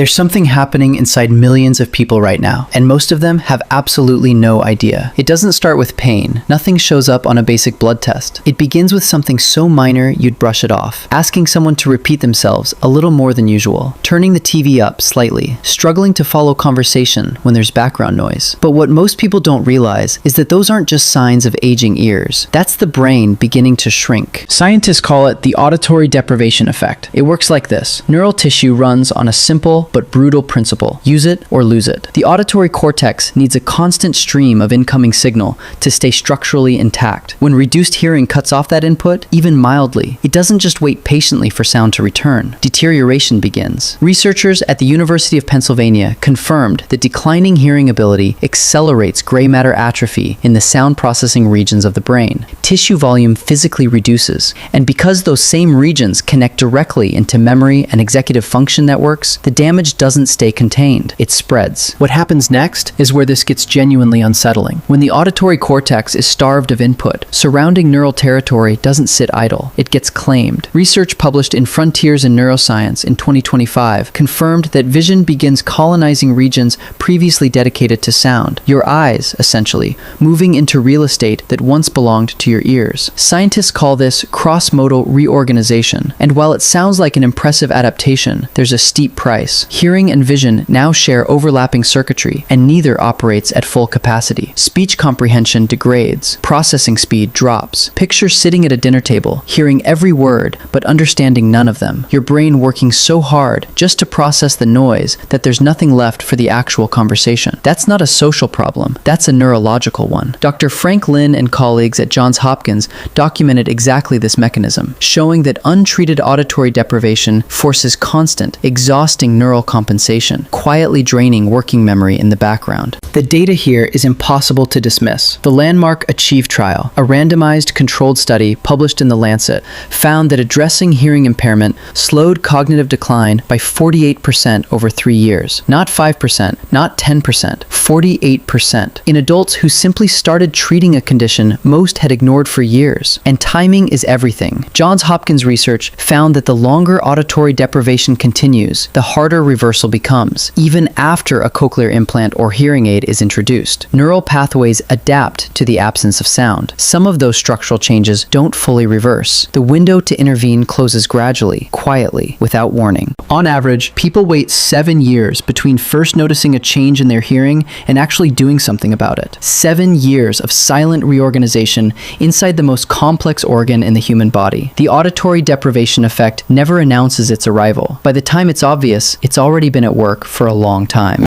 There's something happening inside millions of people right now, and most of them have absolutely no idea. It doesn't start with pain. Nothing shows up on a basic blood test. It begins with something so minor you'd brush it off. Asking someone to repeat themselves a little more than usual. Turning the TV up slightly. Struggling to follow conversation when there's background noise. But what most people don't realize is that those aren't just signs of aging ears. That's the brain beginning to shrink. Scientists call it the auditory deprivation effect. It works like this. Neural tissue runs on a simple but brutal principle. Use it or lose it. The auditory cortex needs a constant stream of incoming signal to stay structurally intact. When reduced hearing cuts off that input, even mildly, it doesn't just wait patiently for sound to return. Deterioration begins. Researchers at the University of Pennsylvania confirmed that declining hearing ability accelerates gray matter atrophy in the sound processing regions of the brain. Tissue volume physically reduces, and because those same regions connect directly into memory and executive function networks, the damage doesn't stay contained. It spreads. What happens next is where this gets genuinely unsettling. When the auditory cortex is starved of input, surrounding neural territory doesn't sit idle. It gets claimed. Research published in Frontiers in Neuroscience in 2025 confirmed that vision begins colonizing regions previously dedicated to sound. Your eyes, essentially, moving into real estate that once belonged to your ears. Scientists call this cross-modal reorganization, and while it sounds like an impressive adaptation, there's a steep price. Hearing and vision now share overlapping circuitry, and neither operates at full capacity. Speech comprehension degrades. Processing speed drops. Picture sitting at a dinner table, hearing every word, but understanding none of them. Your brain working so hard just to process the noise that there's nothing left for the actual conversation. That's not a social problem. That's a neurological one. Dr. Frank Lin and colleagues at Johns Hopkins documented exactly this mechanism, showing that untreated auditory deprivation forces constant, exhausting neural compensation, quietly draining working memory in the background. The data here is impossible to dismiss. The landmark ACHIEVE trial, a randomized controlled study published in The Lancet, found that addressing hearing impairment slowed cognitive decline by 48% over 3 years. Not 5%, not 10%, 48%. In adults who simply started treating a condition most had ignored for years. And timing is everything. Johns Hopkins research found that the longer auditory deprivation continues, the harder reversal becomes, even after a cochlear implant or hearing aid is introduced. Neural pathways adapt to the absence of sound. Some of those structural changes don't fully reverse. The window to intervene closes gradually, quietly, without warning. On average, people wait 7 years between first noticing a change in their hearing and actually doing something about it. 7 years of silent reorganization inside the most complex organ in the human body. The auditory deprivation effect never announces its arrival. By the time it's obvious, it's already been at work for a long time.